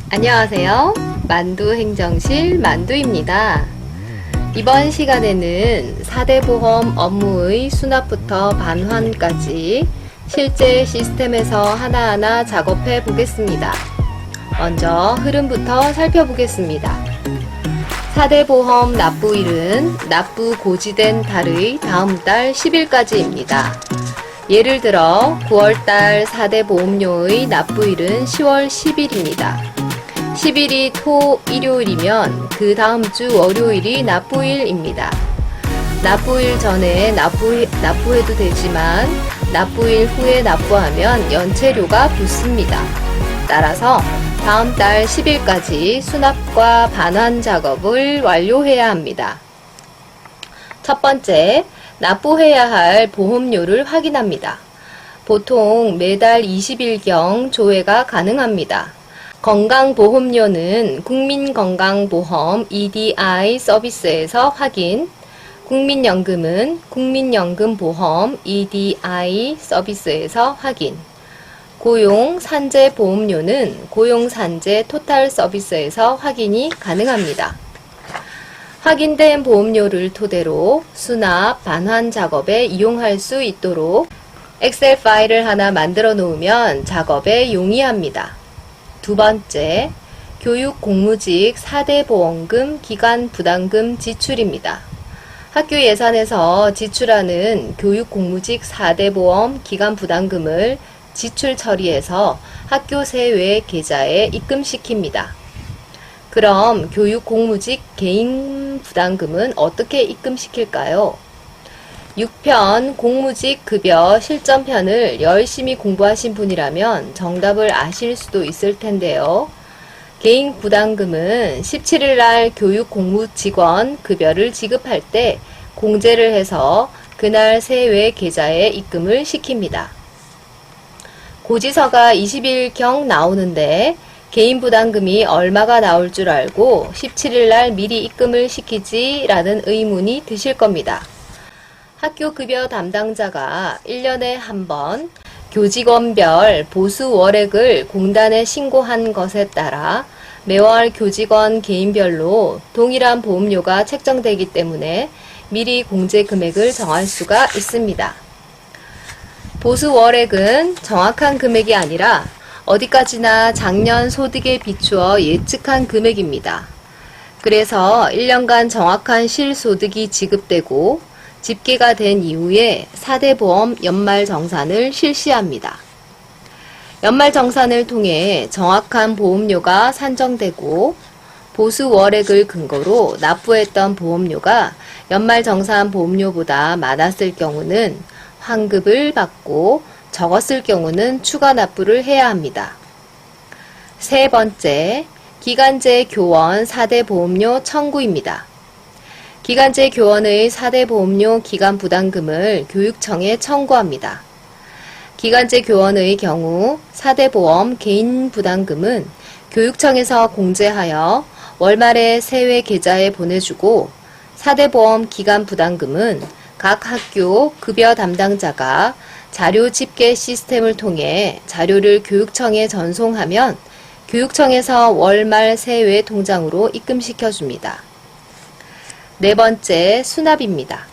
안녕하세요. 만두행정실 만두입니다. 이번 시간에는 4대 보험 업무의 수납부터 반환까지 실제 시스템에서 하나하나 작업해 보겠습니다. 먼저 흐름부터 살펴보겠습니다. 4대 보험 납부일은 납부 고지된 달의 다음 달 10일까지입니다. 예를 들어 9월달 4대 보험료의 납부일은 10월 10일입니다. 10일이 토, 일요일이면 그 다음 주 월요일이 납부일입니다. 납부일 전에 납부해도 되지만 납부일 후에 납부하면 연체료가 붙습니다. 따라서 다음 달 10일까지 수납과 반환 작업을 완료해야 합니다. 첫 번째, 납부해야 할 보험료를 확인합니다. 보통 매달 20일경 조회가 가능합니다. 건강보험료는 국민건강보험 EDI 서비스에서 확인, 국민연금은 국민연금보험 EDI 서비스에서 확인, 고용산재보험료는 고용산재 토탈 서비스에서 확인이 가능합니다. 확인된 보험료를 토대로 수납, 반환 작업에 이용할 수 있도록 엑셀 파일을 하나 만들어 놓으면 작업에 용이합니다. 두 번째, 교육 공무직 4대 보험금 기간 부담금 지출입니다. 학교 예산에서 지출하는 교육 공무직 4대 보험 기간 부담금을 지출 처리해서 학교 세외 계좌에 입금시킵니다. 그럼 교육 공무직 개인 부담금은 어떻게 입금시킬까요? 6편 공무직 급여 실전편을 열심히 공부하신 분이라면 정답을 아실 수도 있을 텐데요. 개인 부담금은 17일 날 교육 공무직원 급여를 지급할 때 공제를 해서 그날 세외 계좌에 입금을 시킵니다. 고지서가 20일경 나오는데 개인 부담금이 얼마가 나올 줄 알고 17일 날 미리 입금을 시키지 라는 의문이 드실 겁니다. 학교 급여 담당자가 1년에 한 번 교직원별 보수 월액을 공단에 신고한 것에 따라 매월 교직원 개인별로 동일한 보험료가 책정되기 때문에 미리 공제 금액을 정할 수가 있습니다. 보수 월액은 정확한 금액이 아니라 어디까지나 작년 소득에 비추어 예측한 금액입니다. 그래서 1년간 정확한 실소득이 지급되고 집계가 된 이후에 4대 보험 연말정산을 실시합니다. 연말정산을 통해 정확한 보험료가 산정되고 보수 월액을 근거로 납부했던 보험료가 연말정산 보험료보다 많았을 경우는 환급을 받고 적었을 경우는 추가 납부를 해야 합니다. 세 번째, 기간제 교원 4대 보험료 청구입니다. 기간제 교원의 4대 보험료 기간 부담금을 교육청에 청구합니다. 기간제 교원의 경우 4대 보험 개인 부담금은 교육청에서 공제하여 월말에 세외 계좌에 보내주고 4대 보험 기간 부담금은 각 학교 급여 담당자가 자료 집계 시스템을 통해 자료를 교육청에 전송하면 교육청에서 월말 세외 통장으로 입금시켜줍니다. 네 번째, 수납입니다.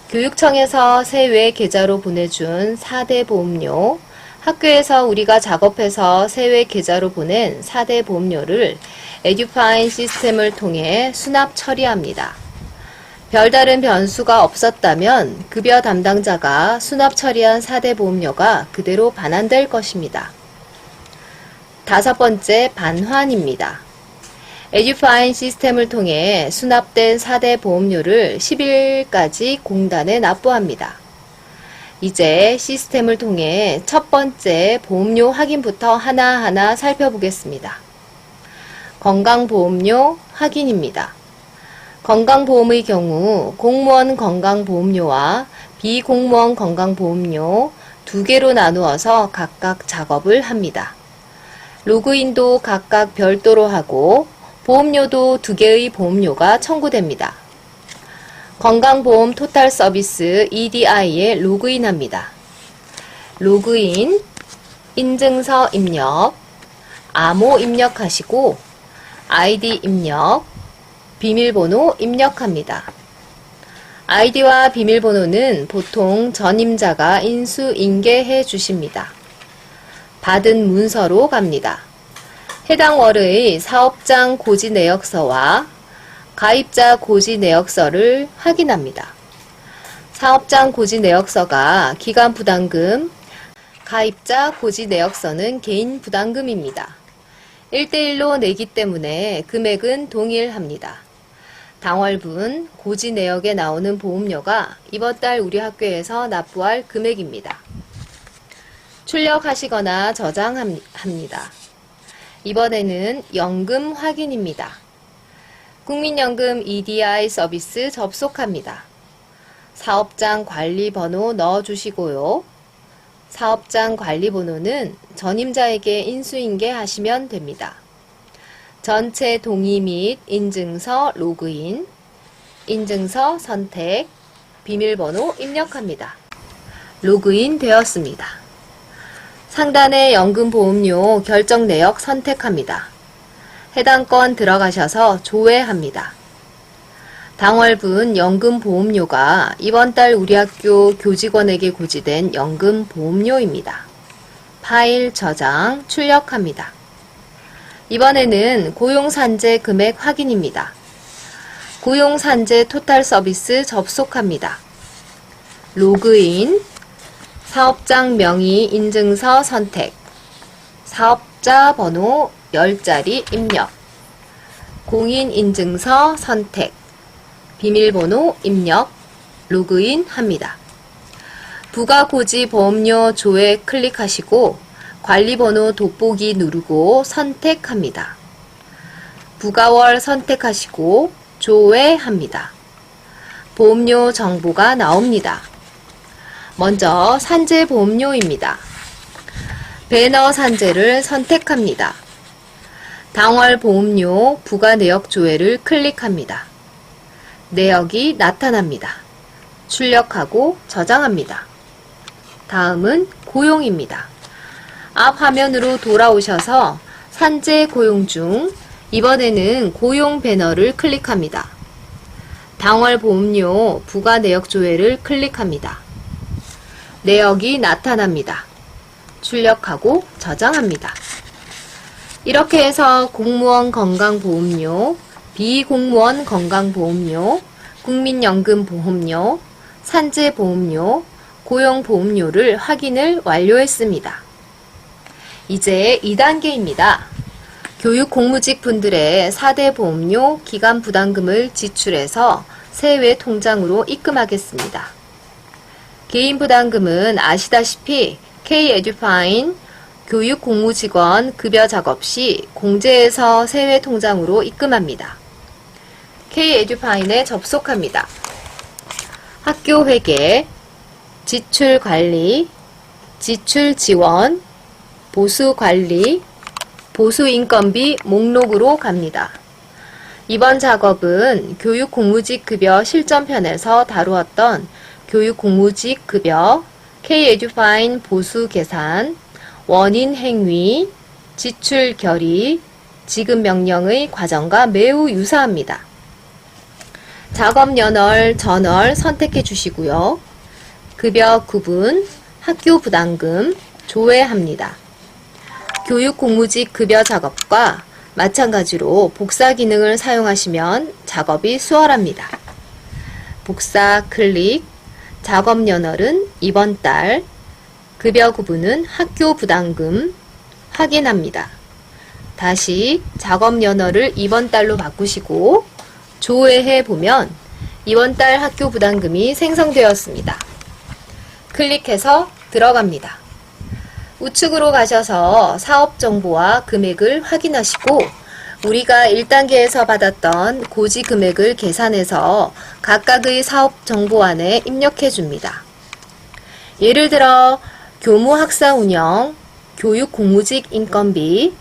교육청에서 세외 계좌로 보내준 4대 보험료, 학교에서 우리가 작업해서 세외 계좌로 보낸 4대 보험료를 에듀파인 시스템을 통해 수납 처리합니다. 별다른 변수가 없었다면 급여 담당자가 수납 처리한 4대 보험료가 그대로 반환될 것입니다. 다섯 번째, 반환입니다. 에듀파인 시스템을 통해 수납된 4대 보험료를 10일까지 공단에 납부합니다. 이제 시스템을 통해 첫 번째 보험료 확인부터 하나하나 살펴보겠습니다. 건강보험료 확인입니다. 건강보험의 경우 공무원 건강보험료와 비공무원 건강보험료 두 개로 나누어서 각각 작업을 합니다. 로그인도 각각 별도로 하고 보험료도 두 개의 보험료가 청구됩니다. 건강보험 토탈 서비스 EDI에 로그인합니다. 로그인, 인증서 입력, 암호 입력하시고 아이디 입력, 비밀번호 입력합니다. 아이디와 비밀번호는 보통 전임자가 인수인계해 주십니다. 받은 문서로 갑니다. 해당 월의 사업장 고지 내역서와 가입자 고지 내역서를 확인합니다. 사업장 고지 내역서가 기간 부담금, 가입자 고지 내역서는 개인 부담금입니다. 1대1로 내기 때문에 금액은 동일합니다. 당월분 고지 내역에 나오는 보험료가 이번 달 우리 학교에서 납부할 금액입니다. 출력하시거나 저장합니다. 이번에는 연금 확인입니다. 국민연금 EDI 서비스 접속합니다. 사업장 관리번호 넣어주시고요. 사업장 관리번호는 전임자에게 인수인계 하시면 됩니다. 전체 동의 및 인증서 로그인, 인증서 선택, 비밀번호 입력합니다. 로그인 되었습니다. 상단의 연금보험료 결정 내역 선택합니다. 해당 건 들어가셔서 조회합니다. 당월분 연금보험료가 이번 달 우리 학교 교직원에게 고지된 연금보험료입니다. 파일 저장, 출력합니다. 이번에는 고용산재 금액 확인입니다. 고용산재 토탈 서비스 접속합니다. 로그인, 사업장 명의 인증서 선택, 사업자 번호 10자리 입력, 공인인증서 선택, 비밀번호 입력, 로그인 합니다. 부가고지 보험료 조회 클릭하시고 관리번호 돋보기 누르고 선택합니다. 부가월 선택하시고 조회합니다. 보험료 정보가 나옵니다. 먼저 산재 보험료입니다. 배너 산재를 선택합니다. 당월 보험료 부가 내역 조회를 클릭합니다. 내역이 나타납니다. 출력하고 저장합니다. 다음은 고용입니다. 앞 화면으로 돌아오셔서 산재 고용 중 이번에는 고용 배너를 클릭합니다. 당월 보험료 부가 내역 조회를 클릭합니다. 내역이 나타납니다. 출력하고 저장합니다. 이렇게 해서 공무원 건강보험료, 비공무원 건강보험료, 국민연금보험료, 산재보험료, 고용보험료를 확인을 완료했습니다. 이제 2단계입니다. 교육공무직 분들의 4대 보험료 기간 부담금을 지출해서 세외 통장으로 입금하겠습니다. 개인 부담금은 아시다시피 K-에듀파인 교육공무직원 급여 작업 시 공제해서 세외 통장으로 입금합니다. K-에듀파인에 접속합니다. 학교 회계, 지출 관리, 지출 지원, 보수 관리, 보수 인건비 목록으로 갑니다. 이번 작업은 교육공무직 급여 실전편에서 다루었던 교육공무직 급여, K-에듀파인 보수 계산, 원인 행위, 지출 결의, 지급 명령의 과정과 매우 유사합니다. 작업 연월, 전월 선택해 주시고요. 급여 구분, 학교 부담금 조회합니다. 교육공무직 급여 작업과 마찬가지로 복사 기능을 사용하시면 작업이 수월합니다. 복사 클릭, 작업 연월은 이번 달, 급여 구분은 학교 부담금 확인합니다. 다시 작업 연월을 이번 달로 바꾸시고 조회해 보면 이번 달 학교 부담금이 생성되었습니다. 클릭해서 들어갑니다. 우측으로 가셔서 사업 정보와 금액을 확인하시고 우리가 1단계에서 받았던 고지 금액을 계산해서 각각의 사업 정보안에 입력해 줍니다. 예를 들어 교무학사 운영, 교육공무직 인건비,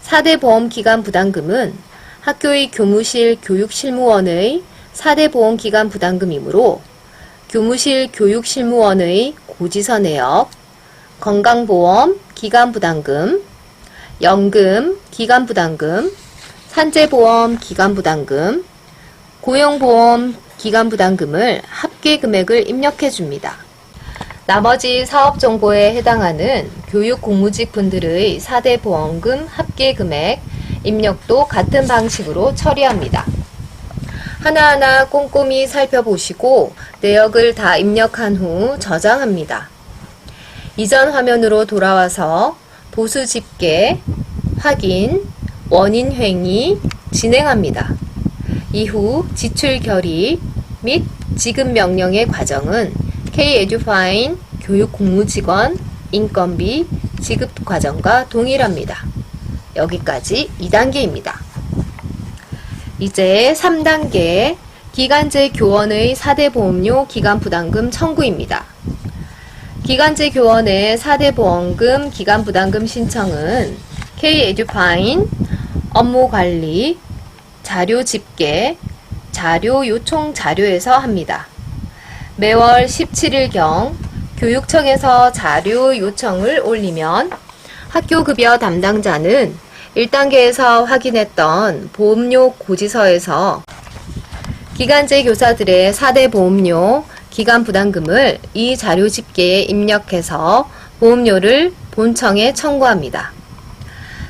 4대 보험기간 부담금은 학교의 교무실 교육실무원의 4대 보험기간 부담금이므로 교무실 교육실무원의 고지서 내역, 건강보험 기간 부담금, 연금, 기간부담금, 산재보험 기간부담금, 고용보험 기간부담금을 합계 금액을 입력해 줍니다. 나머지 사업정보에 해당하는 교육공무직 분들의 4대 보험금 합계 금액 입력도 같은 방식으로 처리합니다. 하나하나 꼼꼼히 살펴보시고 내역을 다 입력한 후 저장합니다. 이전 화면으로 돌아와서 보수 집계, 확인, 원인 횡의 진행합니다. 이후 지출 결의 및 지급 명령의 과정은 K-에듀파인 교육공무직원 인건비 지급 과정과 동일합니다. 여기까지 2단계입니다. 이제 3단계 기간제 교원의 4대 보험료 기간부담금 청구입니다. 기간제 교원의 4대 보험금 기간부담금 신청은 K-에듀파인 업무관리, 자료 집계, 자료 요청 자료에서 합니다. 매월 17일경 교육청에서 자료 요청을 올리면 학교급여 담당자는 1단계에서 확인했던 보험료 고지서에서 기간제 교사들의 4대 보험료 기간부담금을 이 자료 집계에 입력해서 보험료를 본청에 청구합니다.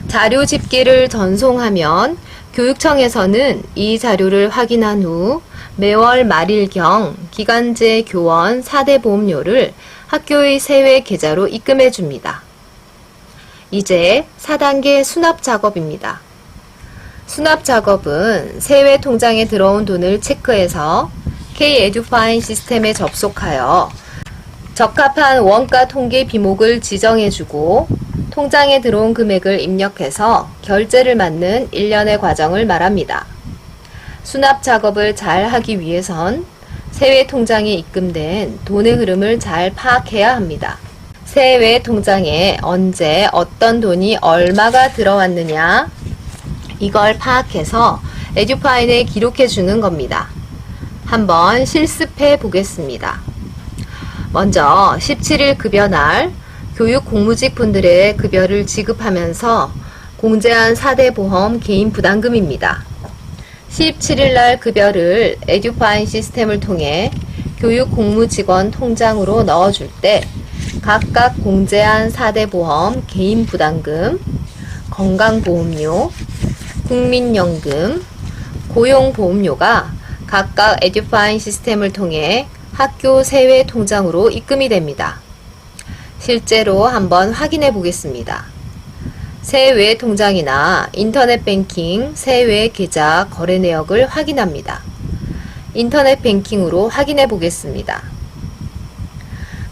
자료 집계를 전송하면 교육청에서는 이 자료를 확인한 후 매월 말일경 기간제 교원 4대 보험료를 학교의 세외 계좌로 입금해 줍니다. 이제 4단계 수납 작업입니다. 수납 작업은 세외 통장에 들어온 돈을 체크해서 K-에듀파인 시스템에 접속하여 적합한 원가 통계 비목을 지정해주고 통장에 들어온 금액을 입력해서 결제를 맞는 일련의 과정을 말합니다. 수납 작업을 잘 하기 위해선 세외 통장에 입금된 돈의 흐름을 잘 파악해야 합니다. 세외 통장에 언제 어떤 돈이 얼마가 들어왔느냐 이걸 파악해서 에듀파인에 기록해 주는 겁니다. 한번 실습해 보겠습니다. 먼저 17일 급여날 교육 공무직 분들의 급여를 지급하면서 공제한 4대 보험 개인 부담금입니다. 17일날 급여를 에듀파인 시스템을 통해 교육 공무직원 통장으로 넣어줄 때 각각 공제한 4대 보험 개인 부담금, 건강보험료, 국민연금, 고용보험료가 각각 에듀파인 시스템을 통해 학교 세외 통장으로 입금이 됩니다. 실제로 한번 확인해 보겠습니다. 세외 통장이나 인터넷 뱅킹 세외 계좌 거래 내역을 확인합니다. 인터넷 뱅킹으로 확인해 보겠습니다.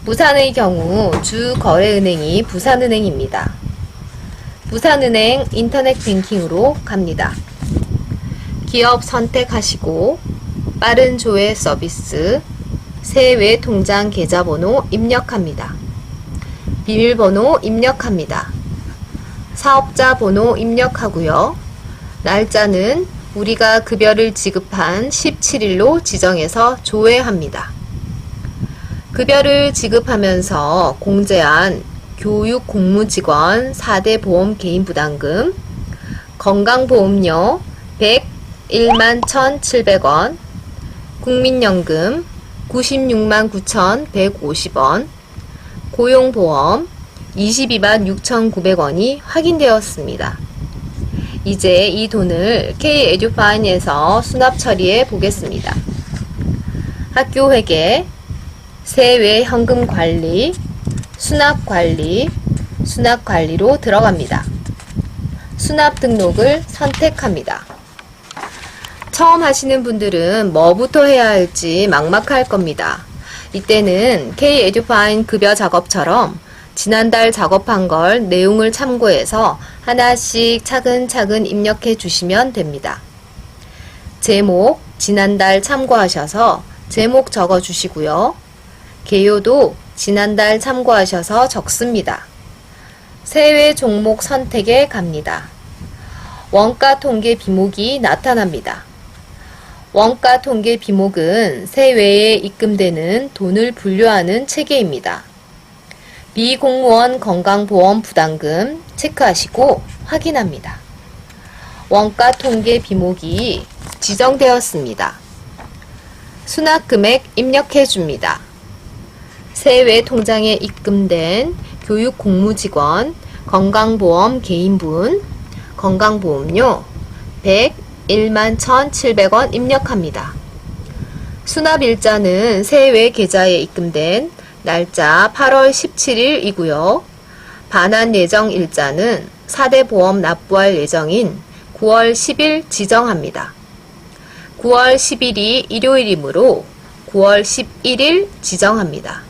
부산의 경우 주 거래은행이 부산은행입니다. 부산은행 인터넷 뱅킹으로 갑니다. 기업 선택하시고 빠른 조회 서비스 세외 통장 계좌번호 입력합니다. 비밀번호 입력합니다. 사업자 번호 입력하고요. 날짜는 우리가 급여를 지급한 17일로 지정해서 조회합니다. 급여를 지급하면서 공제한 교육 공무직원 4대 보험 개인 부담금, 건강보험료 101만 1,700원, 국민연금 96만 9,150원, 고용보험 22만 6,900원이 확인되었습니다. 이제 이 돈을 K-에듀파인에서 수납 처리해 보겠습니다. 학교 회계, 세외 현금 관리, 수납 관리, 수납 관리로 들어갑니다. 수납 등록을 선택합니다. 처음 하시는 분들은 뭐부터 해야 할지 막막할 겁니다. 이때는 K-에듀파인 급여 작업처럼 지난달 작업한 걸 내용을 참고해서 하나씩 차근차근 입력해 주시면 됩니다. 제목, 지난달 참고하셔서 제목 적어 주시고요. 개요도 지난달 참고하셔서 적습니다. 세외 종목 선택에 갑니다. 원가 통계 비목이 나타납니다. 원가 통계 비목은 세외에 입금되는 돈을 분류하는 체계입니다. 비공무원 건강보험 부담금 체크하시고 확인합니다. 원가 통계 비목이 지정되었습니다. 수납금액 입력해 줍니다. 세외 통장에 입금된 교육 공무직원 건강보험 개인분 건강보험료 101만 1,700원 입력합니다. 수납일자는 세외 계좌에 입금된 날짜 8월 17일이고요. 반환 예정 일자는 4대 보험 납부할 예정인 9월 10일 지정합니다. 9월 10일이 일요일이므로 9월 11일 지정합니다.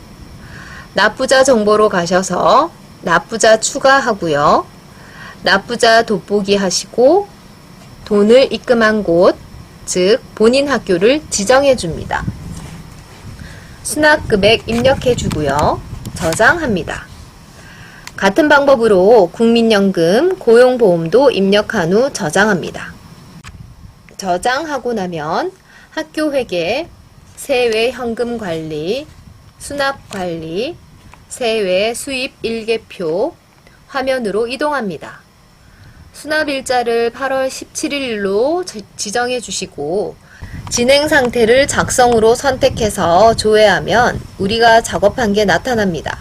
납부자 정보로 가셔서 납부자 추가하고요. 납부자 돋보기 하시고 돈을 입금한 곳, 즉 본인 학교를 지정해 줍니다. 수납금액 입력해 주고요. 저장합니다. 같은 방법으로 국민연금, 고용보험도 입력한 후 저장합니다. 저장하고 나면 학교 회계, 세외 현금 관리, 수납 관리, 세외 수입 일계표 화면으로 이동합니다. 수납일자를 8월 17일로 지정해 주시고 진행 상태를 작성으로 선택해서 조회하면 우리가 작업한 게 나타납니다.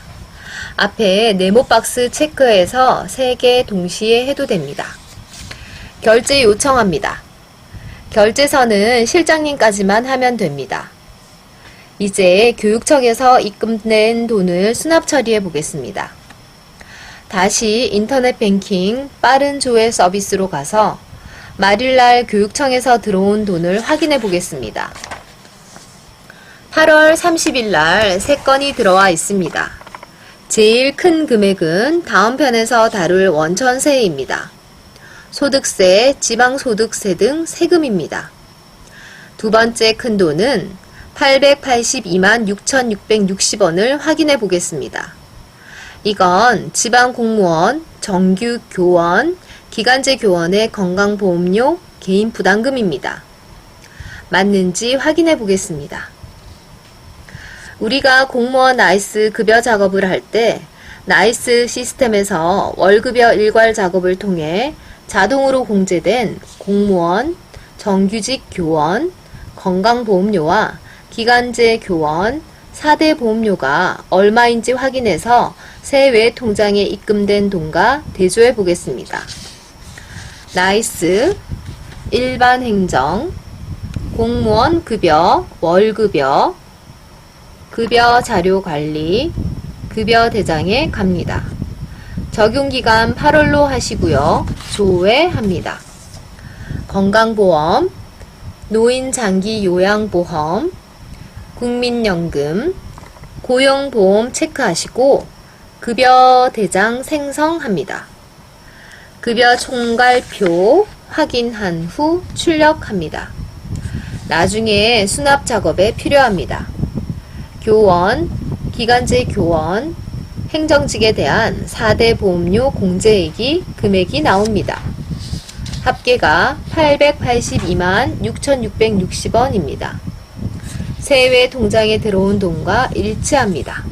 앞에 네모 박스 체크해서 3개 동시에 해도 됩니다. 결제 요청합니다. 결제서는 실장님까지만 하면 됩니다. 이제 교육청에서 입금된 돈을 수납 처리해 보겠습니다. 다시 인터넷 뱅킹 빠른 조회 서비스로 가서 말일날 교육청에서 들어온 돈을 확인해 보겠습니다. 8월 30일 날 3건이 들어와 있습니다. 제일 큰 금액은 다음 편에서 다룰 원천세입니다. 소득세, 지방소득세 등 세금입니다. 두 번째 큰 돈은 882만 6,660원을 확인해 보겠습니다. 이건 지방공무원, 정규교원, 기간제 교원의 건강보험료, 개인부담금입니다. 맞는지 확인해 보겠습니다. 우리가 공무원 나이스 급여 작업을 할 때 나이스 시스템에서 월급여 일괄 작업을 통해 자동으로 공제된 공무원, 정규직 교원, 건강보험료와 기간제 교원, 4대 보험료가 얼마인지 확인해서 세외 통장에 입금된 돈과 대조해 보겠습니다. 나이스, 일반 행정, 공무원 급여, 월급여, 급여 자료 관리, 급여 대장에 갑니다. 적용기간 8월로 하시고요. 조회합니다. 건강보험, 노인장기요양보험, 국민연금, 고용보험 체크하시고 급여 대장 생성합니다. 급여 총괄표 확인한 후 출력합니다. 나중에 수납 작업에 필요합니다. 교원, 기간제 교원, 행정직에 대한 4대 보험료 공제액이 금액이 나옵니다. 합계가 882만 6,660원입니다. 세외 통장에 들어온 돈과 일치합니다.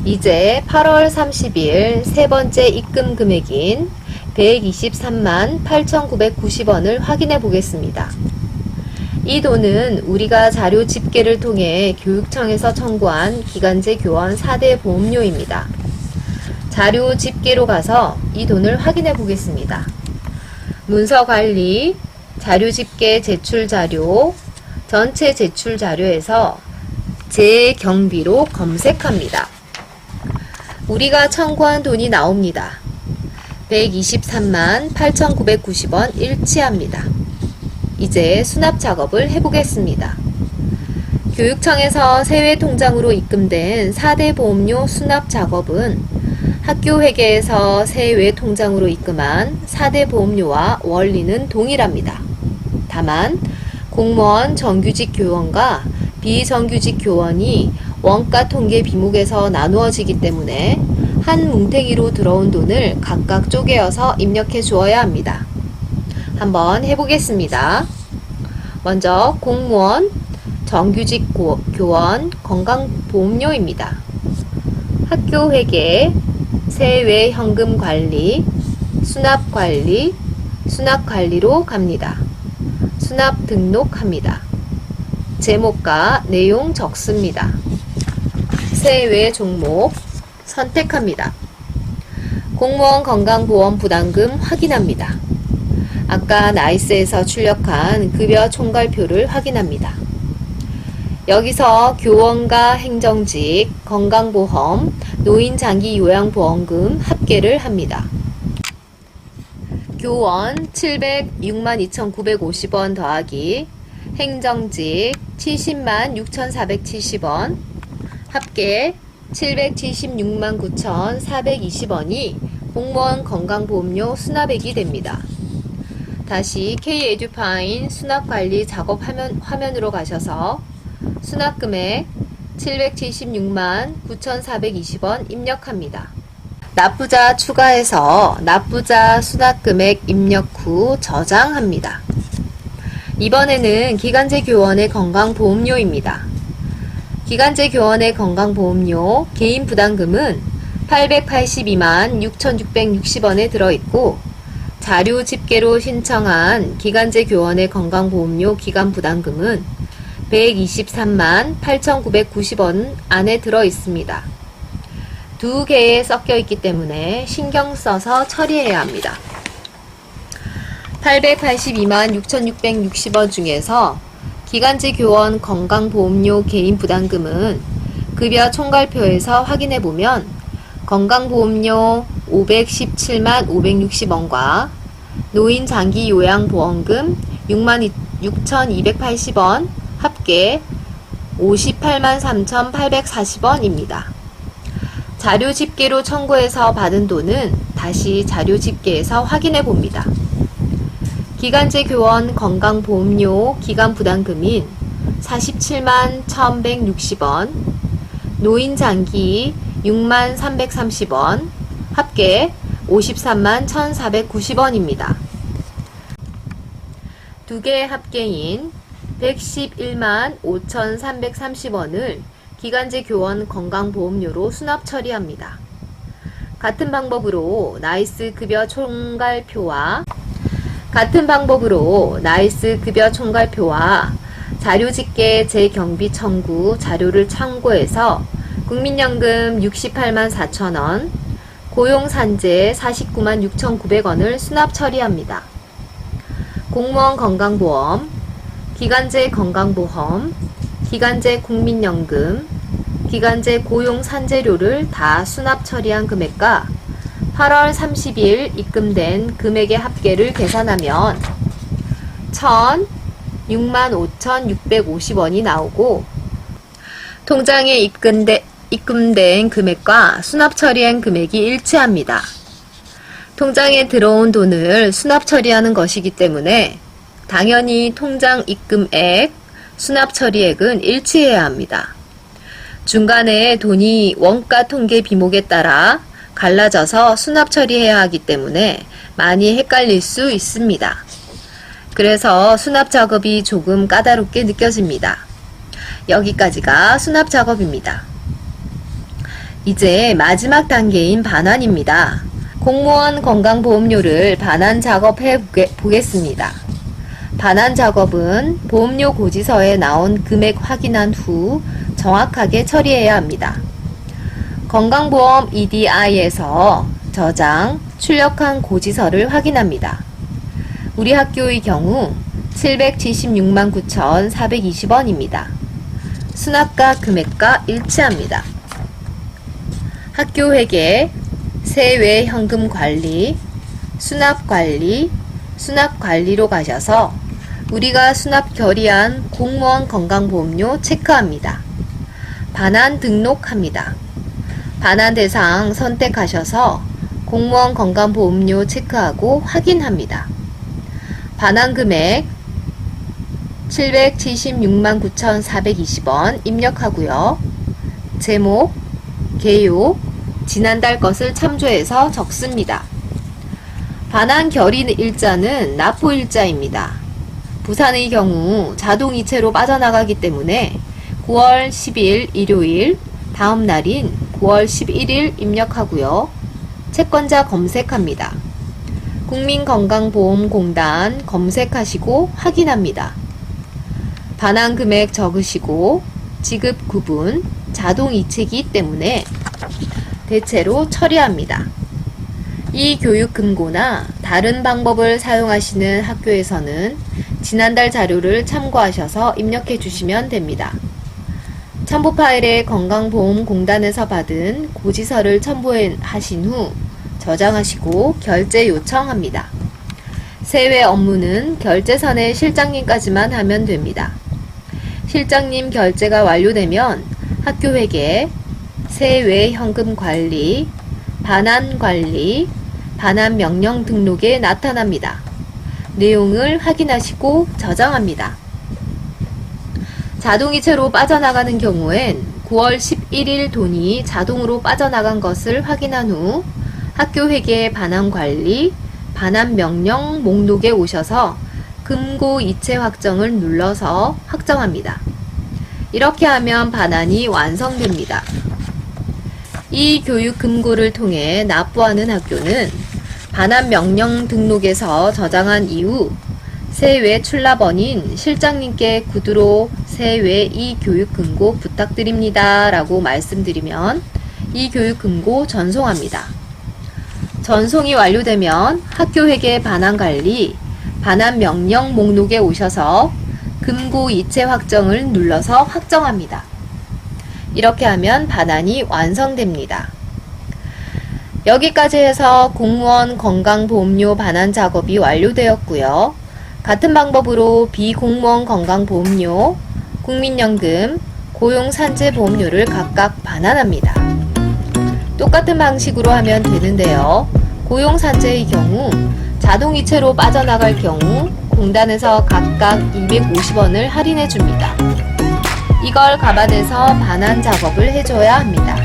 이제 8월 30일 세 번째 입금 금액인 123만 8,990원을 확인해 보겠습니다. 이 돈은 우리가 자료 집계를 통해 교육청에서 청구한 기간제 교원 4대 보험료입니다. 자료 집계로 가서 이 돈을 확인해 보겠습니다. 문서 관리, 자료 집계 제출 자료, 전체 제출 자료에서 재경비로 검색합니다. 우리가 청구한 돈이 나옵니다. 123만 8,990원 일치합니다. 이제 수납 작업을 해보겠습니다. 교육청에서 세외 통장으로 입금된 4대 보험료 수납 작업은 학교 회계에서 세외 통장으로 입금한 4대 보험료와 원리는 동일합니다. 다만 공무원 정규직 교원과 비정규직 교원이 원가 통계 비목에서 나누어지기 때문에 한 뭉탱이로 들어온 돈을 각각 쪼개어서 입력해 주어야 합니다. 한번 해보겠습니다. 먼저 공무원, 정규직 교원, 건강보험료입니다. 학교 회계, 세외 현금 관리, 수납관리, 수납관리로 갑니다. 수납 등록합니다. 제목과 내용 적습니다. 세외 종목 선택합니다. 공무원 건강보험 부담금 확인합니다. 아까 나이스에서 출력한 급여 총괄표를 확인합니다. 여기서 교원과 행정직, 건강보험, 노인장기요양보험금 합계를 합니다. 교원 706만 2,950원 더하기 행정직 70만 6,470원 합계 776만 9,420원이 공무원 건강보험료 수납액이 됩니다. 다시 K-에듀파인 수납관리 작업 화면으로 가셔서 수납금액 776만 9,420원 입력합니다. 납부자 추가해서 납부자 수납금액 입력 후 저장합니다. 이번에는 기간제 교원의 건강보험료입니다. 기간제 교원의 건강보험료 개인 부담금은 882만 6,660원에 들어있고 자료 집계로 신청한 기간제 교원의 건강보험료 기간 부담금은 123만 8,990원 안에 들어있습니다. 두 개에 섞여 있기 때문에 신경 써서 처리해야 합니다. 882만 6,660원 중에서 기간제 교원 건강보험료 개인 부담금은 급여 총괄표에서 확인해보면 건강보험료 517만 560원과 노인장기요양보험금 6만 6,280원 합계 58만 3,840원입니다. 자료 집계로 청구해서 받은 돈은 다시 자료 집계에서 확인해 봅니다. 기간제 교원 건강보험료 기간 부담금인 47만 1,160원, 노인장기 6만 330원, 합계 53만 1,490원입니다. 두 개의 합계인 111만 5,330원을 기간제 교원 건강보험료로 수납 처리합니다. 같은 방법으로 나이스 급여 총괄표와 자료 집계 재경비 청구 자료를 참고해서 국민연금 68만 4천원, 고용산재 49만 6,900원을 수납 처리합니다. 공무원 건강보험, 기간제 건강보험, 기간제 국민연금, 기간제 고용산재료를 다 수납 처리한 금액과 8월 30일 입금된 금액의 합계를 계산하면 65,650원이 나오고 통장에 입금된 금액과 수납 처리한 금액이 일치합니다. 통장에 들어온 돈을 수납 처리하는 것이기 때문에 당연히 통장 입금액, 수납 처리액은 일치해야 합니다. 중간에 돈이 원가 통계 비목에 따라 갈라져서 수납 처리해야 하기 때문에 많이 헷갈릴 수 있습니다. 그래서 수납 작업이 조금 까다롭게 느껴집니다. 여기까지가 수납 작업입니다. 이제 마지막 단계인 반환입니다. 공무원 건강보험료를 반환 작업해 보겠습니다. 반환 작업은 보험료 고지서에 나온 금액 확인한 후 정확하게 처리해야 합니다. 건강보험 EDI에서 저장, 출력한 고지서를 확인합니다. 우리 학교의 경우 776만 9,420원입니다. 수납과 금액과 일치합니다. 학교 회계, 세외 현금 관리, 수납 관리로 가셔서 우리가 수납 결의한 공무원 건강보험료 체크합니다. 반환 등록합니다. 반환 대상 선택하셔서 공무원 건강보험료 체크하고 확인합니다. 반환 금액 776만 9,420원 입력하고요. 제목, 개요, 지난달 것을 참조해서 적습니다. 반환 결의 일자는 납부 일자입니다. 부산의 경우 자동이체로 빠져나가기 때문에 9월 10일 일요일 다음 날인 9월 11일 입력하고요. 채권자 검색합니다. 국민건강보험공단 검색하시고 확인합니다. 반환 금액 적으시고 지급 구분, 자동 이체이기 때문에 대체로 처리합니다. 이 교육 금고나 다른 방법을 사용하시는 학교에서는 지난달 자료를 참고하셔서 입력해 주시면 됩니다. 첨부 파일에 건강보험공단에서 받은 고지서를 첨부하신 후 저장하시고 결제 요청합니다. 세외 업무는 결제선의 실장님까지만 하면 됩니다. 실장님 결제가 완료되면 학교회계, 세외 현금 관리, 반환 관리, 반환 명령 등록에 나타납니다. 내용을 확인하시고 저장합니다. 자동이체로 빠져나가는 경우엔 9월 11일 돈이 자동으로 빠져나간 것을 확인한 후 학교회계 반환 관리, 반환 명령 목록에 오셔서 금고 이체 확정을 눌러서 확정합니다. 이렇게 하면 반환이 완성됩니다. 이 교육 금고를 통해 납부하는 학교는 반환 명령 등록에서 저장한 이후 세외 출납원인 실장님께 구두로 세외 이 교육 금고 부탁드립니다 라고 말씀드리면 이 교육 금고 전송합니다. 전송이 완료되면 학교회계 반환 관리, 반환 명령 목록에 오셔서 금고 이체 확정을 눌러서 확정합니다. 이렇게 하면 반환이 완성됩니다. 여기까지 해서 공무원 건강보험료 반환 작업이 완료되었고요. 같은 방법으로 비공무원 건강보험료, 국민연금, 고용산재보험료를 각각 반환합니다. 똑같은 방식으로 하면 되는데요. 고용산재의 경우 자동이체로 빠져나갈 경우 공단에서 각각 250원을 할인해 줍니다. 이걸 감안해서 반환 작업을 해줘야 합니다.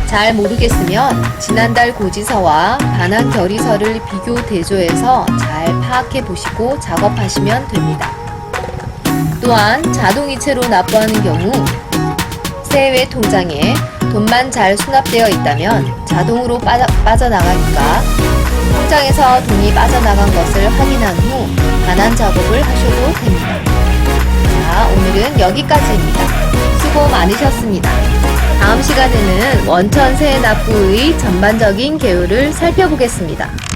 잘 모르겠으면 지난달 고지서와 반환 결의서를 비교 대조해서 잘 파악해 보시고 작업하시면 됩니다. 또한 자동이체로 납부하는 경우 세외 통장에 돈만 잘 수납되어 있다면 자동으로 빠져나가니까 통장에서 돈이 빠져나간 것을 확인한 후 반환 작업을 하셔도 됩니다. 자, 오늘은 여기까지입니다. 수고 많으셨습니다. 다음 시간에는 원천 세납부의 전반적인 개요를 살펴보겠습니다.